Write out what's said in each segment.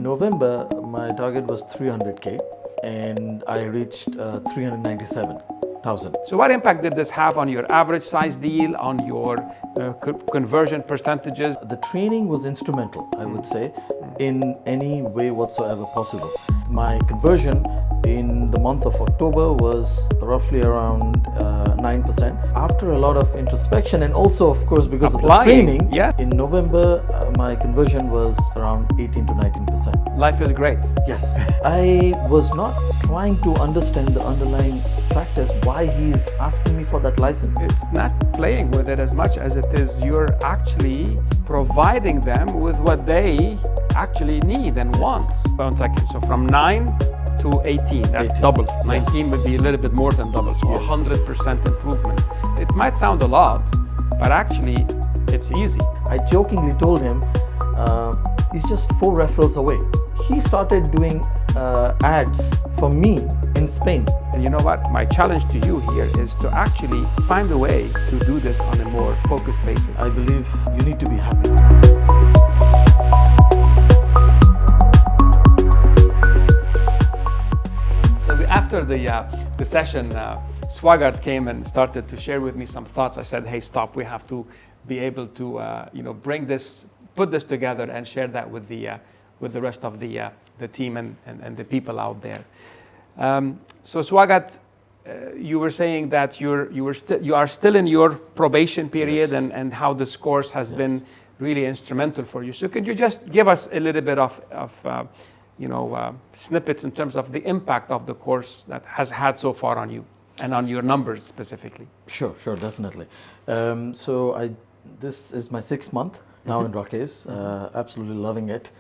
in November, my target was 300K and I reached 397,000. So what impact did this have on your average size deal, on your conversion percentages? The training was instrumental, I would say, in any way whatsoever possible. My conversion in the month of October was roughly around 9%. After a lot of introspection and also, of course, because of the training, in November, my conversion was around 18 to 19%. Life is great. Yes. I was not trying to understand the underlying factors, why he's asking me for that license. It's not playing with it as much as it is you're actually providing them with what they actually need and want. 1 second. So from 9 to 18, that's 18. Double. 19 would be a little bit more than double, so 100% improvement. It might sound a lot, but actually it's easy. I jokingly told him, he's just 4 referrals away. He started doing ads for me in Spain. And you know what? My challenge to you here is to actually find a way to do this on a more focused basis. I believe you need to be happy. So after the session, Swagat came and started to share with me some thoughts. I said, hey, stop, we have to be able to bring this, put this together and share that with the rest of the team and the people out there. So Swagat, you were saying that you are still in your probation period, and how this course has been really instrumental for you. So could you just give us a little bit of snippets in terms of the impact of the course that has had so far on you and on your numbers specifically? Sure, definitely. This is my 6th month now in Ramez. Absolutely loving it.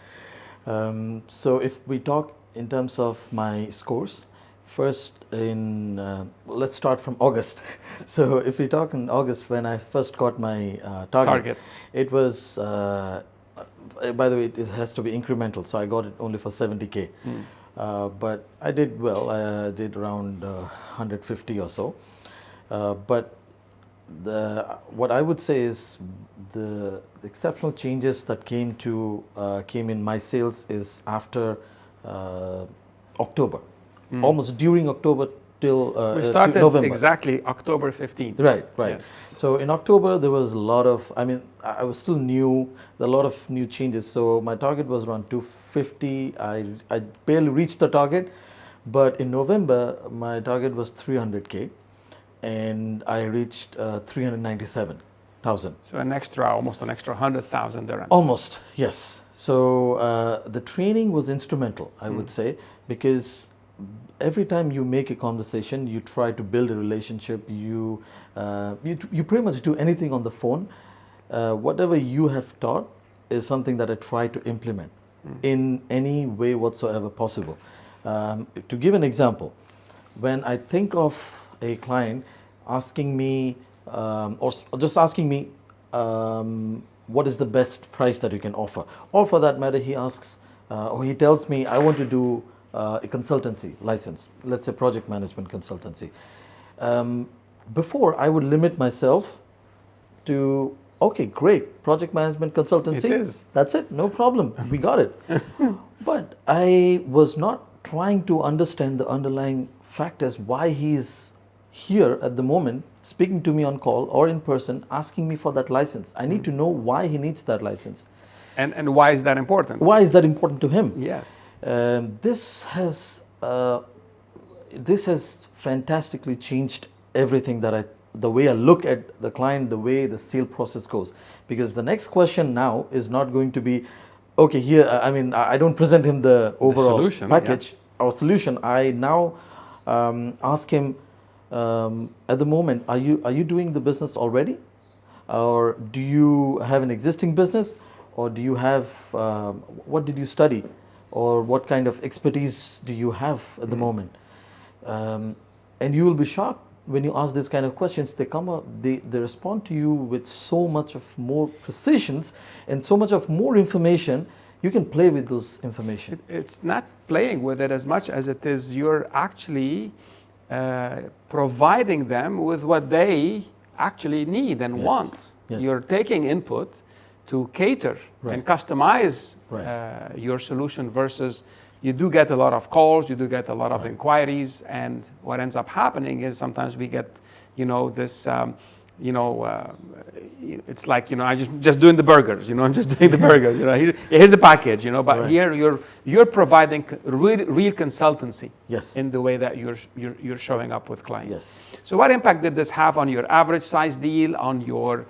So if we talk in terms of my scores, first let's start from August. So if we talk in August, when I first got my target, it was, by the way, it has to be incremental. So I got it only for 70K. But I did well. I did around 150 or so. But what I would say is the exceptional changes that came in my sales is after October, almost during October till we started November. Exactly October 15th. Right. Yes. So in October there was a lot of, I was still new, a lot of new changes. So my target was around 250. I barely reached the target, but in November my target was 300K. And I reached 397,000. So almost an extra 100,000 dirhams. Almost, yes. So the training was instrumental, I would say, because every time you make a conversation, you try to build a relationship. You pretty much do anything on the phone. Whatever you have taught is something that I try to implement in any way whatsoever possible. To give an example, when I think of a client asking me or just asking me what is the best price that you can offer, or for that matter he asks or he tells me I want to do a consultancy license, let's say project management consultancy. Before I would limit myself to, okay, great, project management consultancy, it is. That's it, no problem, we got it. But I was not trying to understand the underlying factors, why he's here at the moment speaking to me on call or in person asking me for that license. I need to know why he needs that license. And why is that important? Why is that important to him? Yes. This has fantastically changed everything the way I look at the client, the way the sale process goes. Because the next question now is not going to be, okay, here, I don't present him the overall solution, package or solution. I now ask him, at the moment, are you doing the business already, or do you have an existing business, or do you have what did you study, or what kind of expertise do you have at the moment? And you will be shocked when you ask these kind of questions. They come up, they respond to you with so much of more precisions and so much of more information. You can play with those information. It's not playing with it as much as it is you're actually providing them with what they actually need and want. Yes. You're taking input to cater and customize Right. your solution versus you do get a lot of calls, you do get a lot of inquiries, and what ends up happening is sometimes we get, this, it's like, I'm just doing the burgers, I'm just doing the burgers, here's the package, but here you're providing real consultancy. Yes. In the way that you're showing up with clients. Yes. So what impact did this have on your average size deal, on your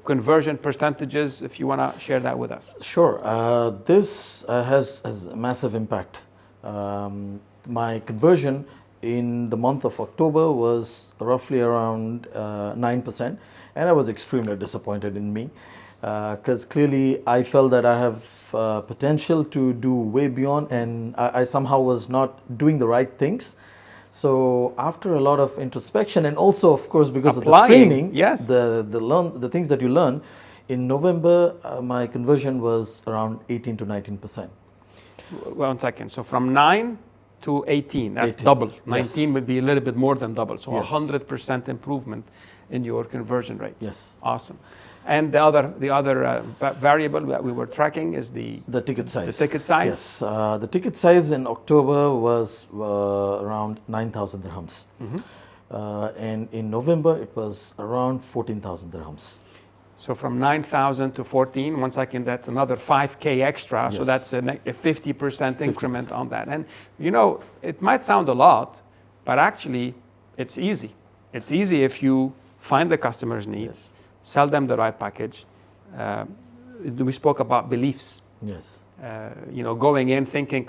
conversion percentages, if you want to share that with us? Sure. This has a massive impact. My conversion in the month of October was roughly around 9%, and I was extremely disappointed in me because clearly I felt that I have potential to do way beyond, and I somehow was not doing the right things. So after a lot of introspection, and also of course because Applying, of the training, yes, the things that you learn, in November my conversion was around 18 to 19%. 1 second. So from 9 to 18, that's 18. double. 19 Yes. would be a little bit more than double. So Yes. 100% improvement in your conversion rate. Yes. Awesome. And the other variable that we were tracking is the ticket size. The ticket size. Yes. The ticket size in October was around 9,000 dirhams. And in November it was around 14,000 dirhams. So from 9,000 to 14, 1 second, that's another 5K extra. So Yes. that's a 50% increment on that. And it might sound a lot, but actually it's easy. It's easy if you find the customer's needs, Yes. sell them the right package. We spoke about beliefs. Yes. Going in thinking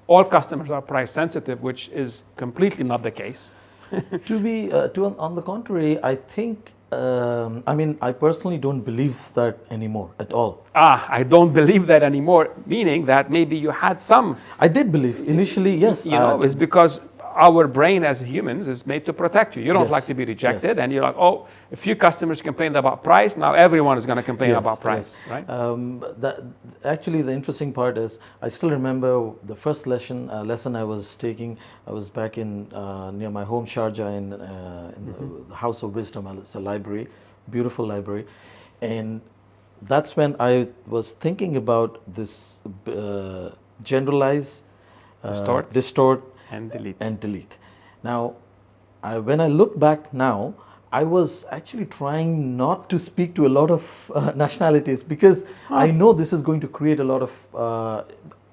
all customers are price sensitive, which is completely not the case. On the contrary, I think, I personally don't believe that anymore at all. I don't believe that anymore, meaning that maybe you had some. I did believe initially, yes. It's because our brain as humans is made to protect you. You don't Yes. like to be rejected, Yes. and you're like, oh, a few customers complained about price, now everyone is going to complain Yes, about price, yes. right? Actually, the interesting part is I still remember the first lesson I was taking. I was back in near my home, Sharjah, in the House of Wisdom. It's a library, beautiful library, and that's when I was thinking about this generalize, distort, and delete. Now, when I look back now, I was actually trying not to speak to a lot of nationalities because I know this is going to create a lot of,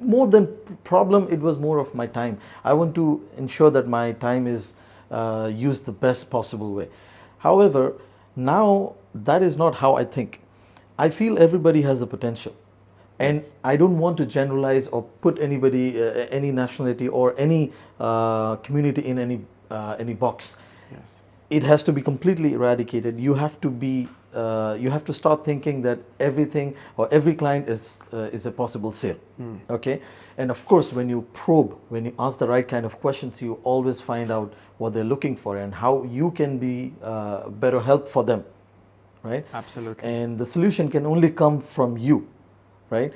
more than problem, it was more of my time. I want to ensure that my time is used the best possible way. However, now that is not how I think. I feel everybody has the potential. And Yes. I don't want to generalize or put anybody, any nationality or any community in any box. Yes. It has to be completely eradicated. You have to start thinking that everything or every client is a possible sale. Okay, and of course, when you probe, when you ask the right kind of questions, you always find out what they're looking for and how you can be better help for them, right? Absolutely. And the solution can only come from you. Right?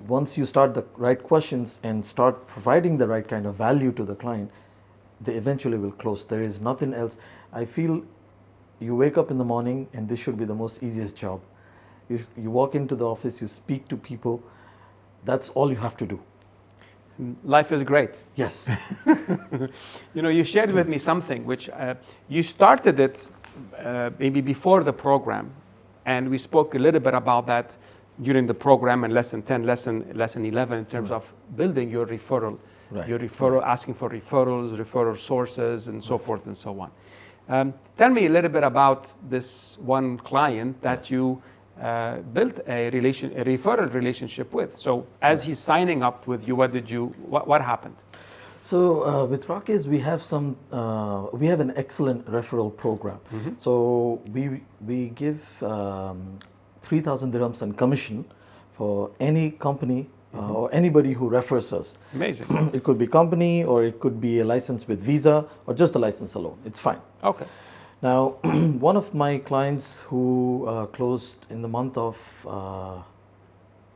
Once you start the right questions and start providing the right kind of value to the client, they eventually will close. There is nothing else. I feel you wake up in the morning and this should be the most easiest job. You walk into the office, you speak to people. That's all you have to do. Life is great. Yes. You shared with me something which you started it maybe before the program, and we spoke a little bit about that during the program and lesson 10, lesson 11 in terms of building your referral, asking for referral sources and so forth and so on. Tell me a little bit about this one client that you built a referral relationship with. So as he's signing up with you, what happened? So with Ramez, we have an excellent referral program. So we give 3,000 dirhams in commission for any company or anybody who refers us. Amazing. It could be company or it could be a license with Visa or just the license alone. It's fine. Okay. Now, one of my clients who closed in the month of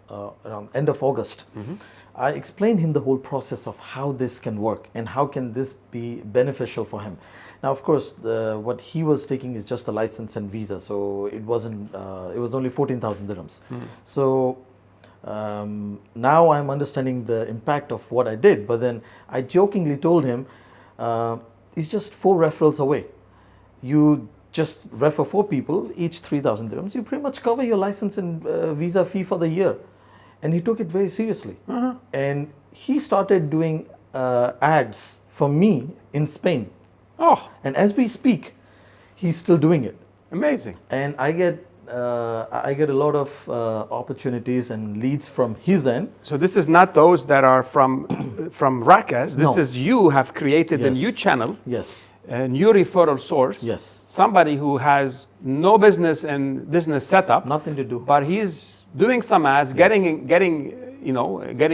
around end of August, I explained him the whole process of how this can work and how can this be beneficial for him. Now, of course, what he was taking is just the license and visa, so it wasn't. It was only 14,000 dirhams. So Now I'm understanding the impact of what I did. But then I jokingly told him, it's just 4 referrals away. You just refer 4 people, each 3,000 dirhams. You pretty much cover your license and visa fee for the year. And he took it very seriously. And he started doing ads for me in Spain. Oh, And as we speak, he's still doing it. amazing. And I get a lot of opportunities and leads from his end. So this is not those that are from Ramez. This No. is you have created a Yes. new channel, Yes, a new referral source. yes, Somebody who has no business and business setup, nothing to do. but he's doing some ads, getting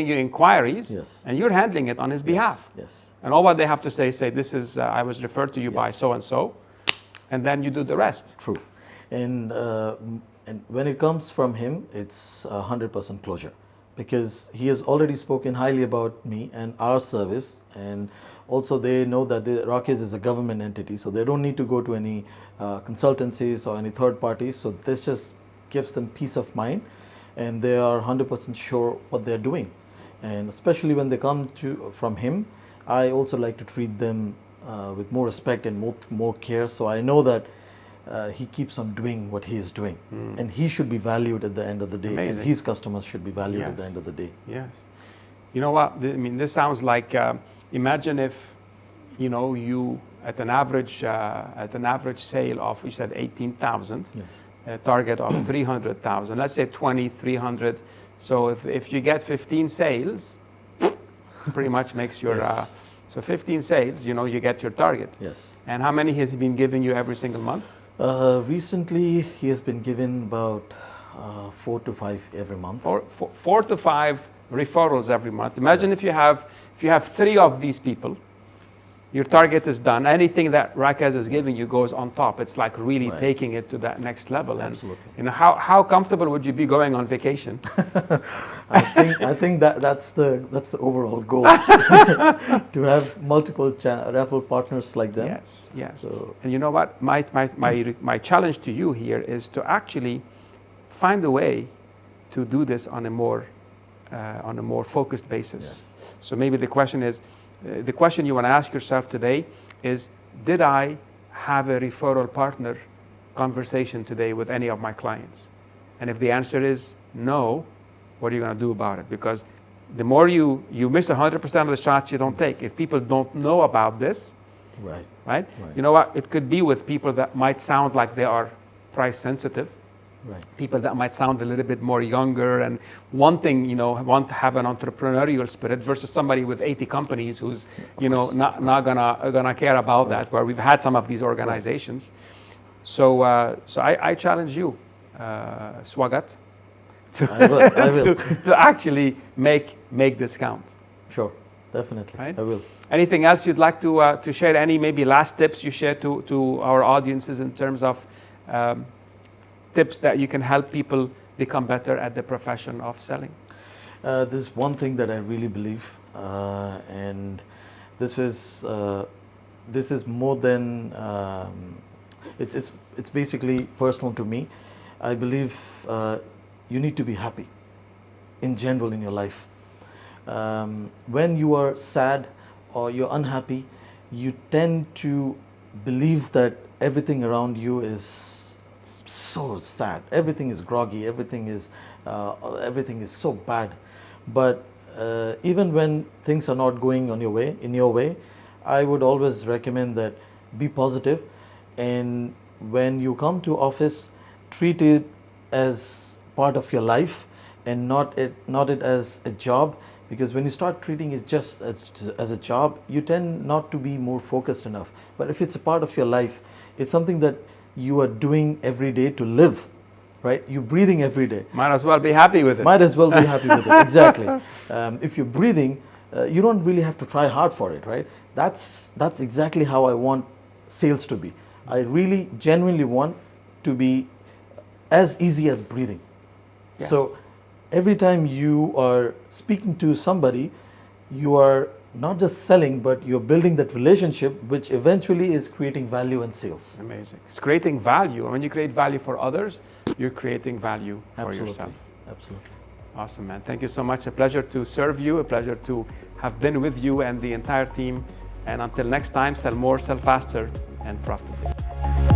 you inquiries, Yes. and you're handling it on his behalf. Yes, And all what they have to say, this is I was referred to you by Yes. so and so, and then you do the rest. true. And when it comes from him, it's 100% closure, because he has already spoken highly about me and our service, and also they know that Ramez is a government entity, so they don't need to go to any consultancies or any third parties. So this just gives them peace of mind, and they are 100% sure what they're doing. And especially when they come from him, I also like to treat them with more respect and more care. So I know that he keeps on doing what he is doing, and he should be valued at the end of the day. Amazing. And his customers should be valued at the Yes. end of the day. Yes. You know what? I mean, this sounds like imagine if you at an average sale of, you said 18,000, Yes. a target of 300,000. Let's say 300. So if you get 15 sales, pretty much makes your Yes. so 15 sales. You get your target. Yes. And how many has he been giving you every single month? Recently, he has been given about 4 to 5 every month. 4 to 5 referrals every month. Imagine if you have 3 of these people, your target is done. Anything that Ramez is giving you goes on top. It's like really Right. taking it to that next level. Absolutely. And how comfortable would you be going on vacation? I think that's the overall goal, to have multiple referral partners like them. Yes, yes. So- And you know what? My challenge to you here is to actually find a way to do this on a more focused basis. Yes. So maybe the question you want to ask yourself today is, did I have a referral partner conversation today with any of my clients? And if the answer is no, what are you going to do about it? Because the more you miss 100% of the shots you don't take. If people don't know about this, Right. right? Right. You know what? It could be with people that might sound like they are price sensitive. Right. People that might sound a little bit more younger and want to have an entrepreneurial spirit versus somebody with 80 companies who's, not gonna care about that, where we've had some of these organizations. So I challenge you, Swagat, I will. to actually make this count. Sure. Definitely. Right? I will. Anything else you'd like to share? Any maybe last tips you share to our audiences in terms of tips that you can help people become better at the profession of selling? There's one thing that I really believe, and this is more than it's basically personal to me. I believe you need to be happy in general in your life. When you are sad or you're unhappy, you tend to believe that everything around you is so sad. Everything is groggy. Everything is so bad. But even when things are not going in your way, I would always recommend that be positive, and when you come to office, treat it as part of your life and not it as a job. Because when you start treating it just as a job, you tend not to be more focused enough. But if it's a part of your life, it's something that you are doing every day to live, right? You're breathing every day. Might as well be happy with it. Might as well be happy with it, exactly. If you're breathing, you don't really have to try hard for it, right? That's exactly how I want sales to be. I really genuinely want to be as easy as breathing. Yes. So every time you are speaking to somebody, you are not just selling, but you're building that relationship, which eventually is creating value and sales. Amazing. It's creating value. And when you create value for others, you're creating value for Absolutely. yourself. Absolutely. Awesome, man. Thank you so much. A pleasure to serve you, a pleasure to have been with you and the entire team. And until next time, sell more, sell faster, and profitably.